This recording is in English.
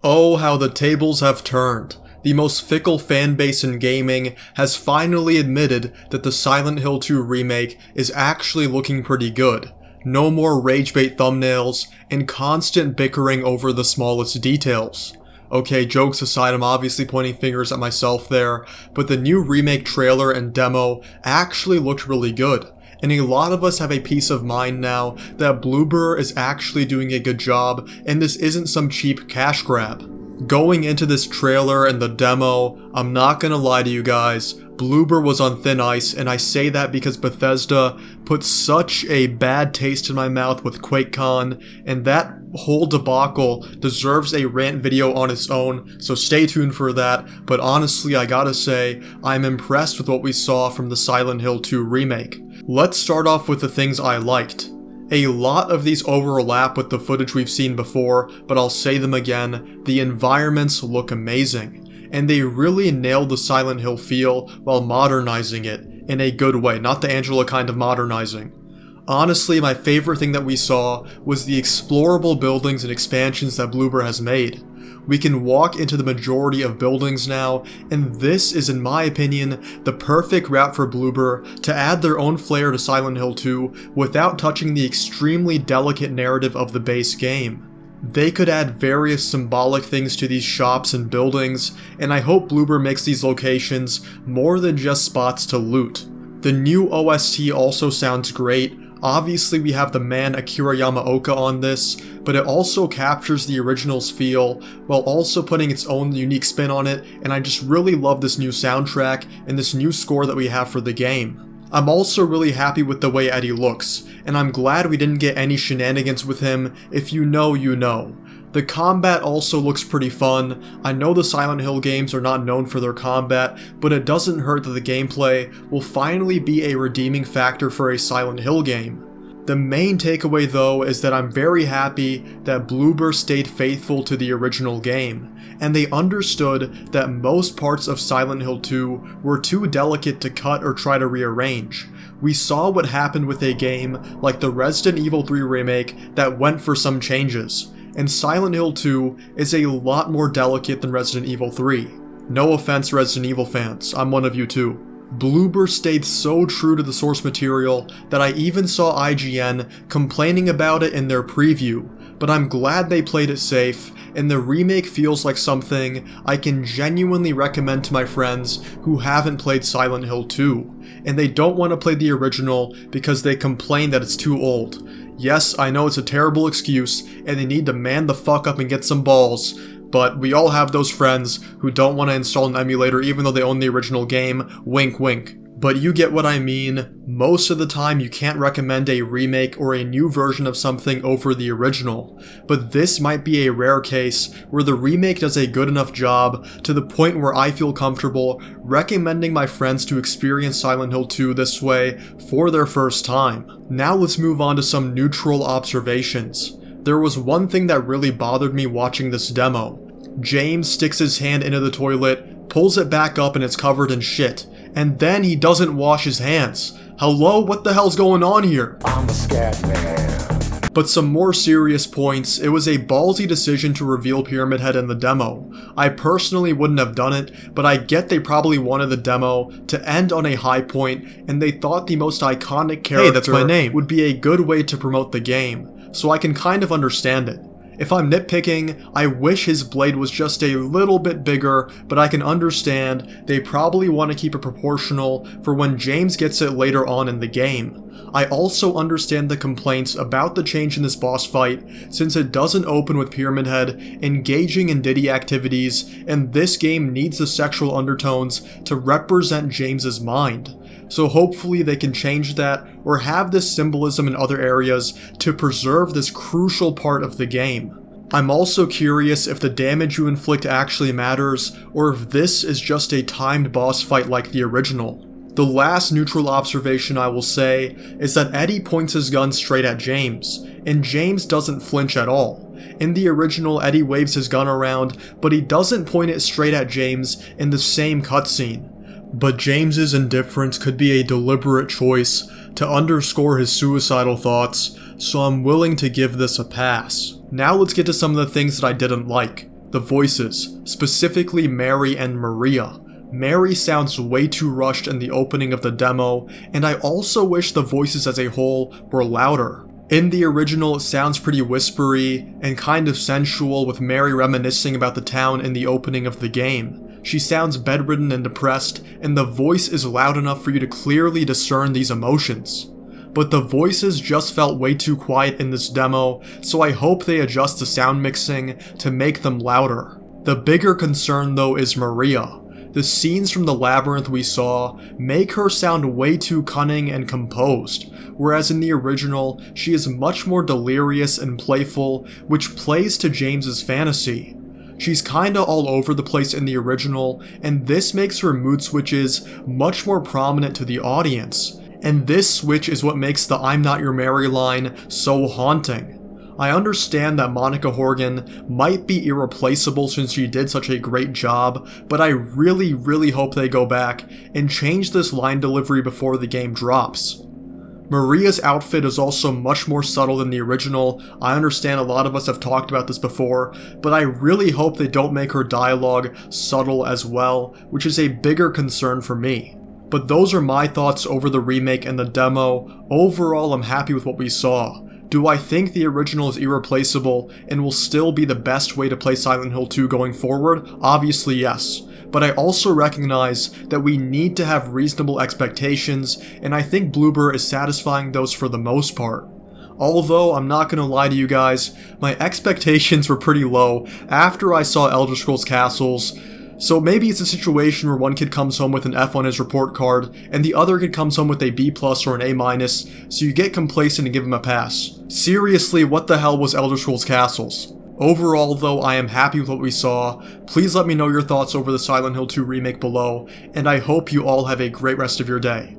Oh, how the tables have turned. The most fickle fanbase in gaming has finally admitted that the Silent Hill 2 remake is actually looking pretty good. No more rage bait thumbnails, and constant bickering over the smallest details. Okay, jokes aside, I'm obviously pointing fingers at myself there, but the new remake trailer and demo actually looked really good. And a lot of us have a peace of mind now that Bloober is actually doing a good job and this isn't some cheap cash grab. Going into this trailer and the demo, I'm not gonna lie to you guys, Bloober was on thin ice, and I say that because Bethesda put such a bad taste in my mouth with QuakeCon, and that whole debacle deserves a rant video on its own, so stay tuned for that. But honestly, I gotta say, I'm impressed with what we saw from the Silent Hill 2 remake. Let's start off with the things I liked. A lot of these overlap with the footage we've seen before, but I'll say them again, the environments look amazing. And they really nailed the Silent Hill feel while modernizing it in a good way, not the Angela kind of modernizing. Honestly, my favorite thing that we saw was the explorable buildings and expansions that Bloober has made. We can walk into the majority of buildings now, and this is, in my opinion, the perfect route for Bloober to add their own flair to Silent Hill 2 without touching the extremely delicate narrative of the base game. They could add various symbolic things to these shops and buildings, and I hope Bloober makes these locations more than just spots to loot. The new OST also sounds great. Obviously we have the man Akira Yamaoka on this, but it also captures the original's feel while also putting its own unique spin on it, and I just really love this new soundtrack and this new score that we have for the game. I'm also really happy with the way Eddie looks, and I'm glad we didn't get any shenanigans with him. If you know, you know. The combat also looks pretty fun. I know the Silent Hill games are not known for their combat, but it doesn't hurt that the gameplay will finally be a redeeming factor for a Silent Hill game. The main takeaway though is that I'm very happy that Bloober stayed faithful to the original game, and they understood that most parts of Silent Hill 2 were too delicate to cut or try to rearrange. We saw what happened with a game like the Resident Evil 3 remake that went for some changes, and Silent Hill 2 is a lot more delicate than Resident Evil 3. No offense, Resident Evil fans, I'm one of you too. Bloober stayed so true to the source material that I even saw IGN complaining about it in their preview, but I'm glad they played it safe, and the remake feels like something I can genuinely recommend to my friends who haven't played Silent Hill 2, and they don't want to play the original because they complain that it's too old. Yes, I know it's a terrible excuse, and they need to man the fuck up and get some balls, but we all have those friends who don't want to install an emulator even though they own the original game, wink wink. But you get what I mean. Most of the time you can't recommend a remake or a new version of something over the original, but this might be a rare case where the remake does a good enough job to the point where I feel comfortable recommending my friends to experience Silent Hill 2 this way for their first time. Now let's move on to some neutral observations. There was one thing that really bothered me watching this demo. James sticks his hand into the toilet, pulls it back up and it's covered in shit, and then he doesn't wash his hands. Hello, what the hell's going on here? I'm a scat man. But some more serious points, it was a ballsy decision to reveal Pyramid Head in the demo. I personally wouldn't have done it, but I get they probably wanted the demo to end on a high point, and they thought the most iconic character, hey, that's my name, would be a good way to promote the game. So I can kind of understand it. If I'm nitpicking, I wish his blade was just a little bit bigger, but I can understand they probably want to keep it proportional for when James gets it later on in the game. I also understand the complaints about the change in this boss fight, since it doesn't open with Pyramid Head engaging in Diddy activities, and this game needs the sexual undertones to represent James's mind. So hopefully they can change that or have this symbolism in other areas to preserve this crucial part of the game. I'm also curious if the damage you inflict actually matters, or if this is just a timed boss fight like the original. The last neutral observation I will say is that Eddie points his gun straight at James, and James doesn't flinch at all. In the original, Eddie waves his gun around, but he doesn't point it straight at James in the same cutscene. But James's indifference could be a deliberate choice to underscore his suicidal thoughts, so I'm willing to give this a pass. Now let's get to some of the things that I didn't like. The voices, specifically Mary and Maria. Mary sounds way too rushed in the opening of the demo, and I also wish the voices as a whole were louder. In the original, it sounds pretty whispery and kind of sensual, with Mary reminiscing about the town in the opening of the game. She sounds bedridden and depressed, and the voice is loud enough for you to clearly discern these emotions. But the voices just felt way too quiet in this demo, so I hope they adjust the sound mixing to make them louder. The bigger concern though is Maria. The scenes from the labyrinth we saw make her sound way too cunning and composed, whereas in the original, she is much more delirious and playful, which plays to James's fantasy. She's kinda all over the place in the original, and this makes her mood switches much more prominent to the audience. And this switch is what makes the "I'm not your Mary" line so haunting. I understand that Monica Horgan might be irreplaceable since she did such a great job, but I really hope they go back and change this line delivery before the game drops. Maria's outfit is also much more subtle than the original. I understand a lot of us have talked about this before, but I really hope they don't make her dialogue subtle as well, which is a bigger concern for me. But those are my thoughts over the remake and the demo. Overall, I'm happy with what we saw. Do I think the original is irreplaceable and will still be the best way to play Silent Hill 2 going forward? Obviously yes. But I also recognize that we need to have reasonable expectations, and I think Bloober is satisfying those for the most part. Although, I'm not gonna lie to you guys, my expectations were pretty low after I saw Elder Scrolls Castles, so maybe it's a situation where one kid comes home with an F on his report card, and the other kid comes home with a B+ or an A-, so you get complacent and give him a pass. Seriously, what the hell was Elder Scrolls Castles? Overall though, I am happy with what we saw. Please let me know your thoughts over the Silent Hill 2 remake below, and I hope you all have a great rest of your day.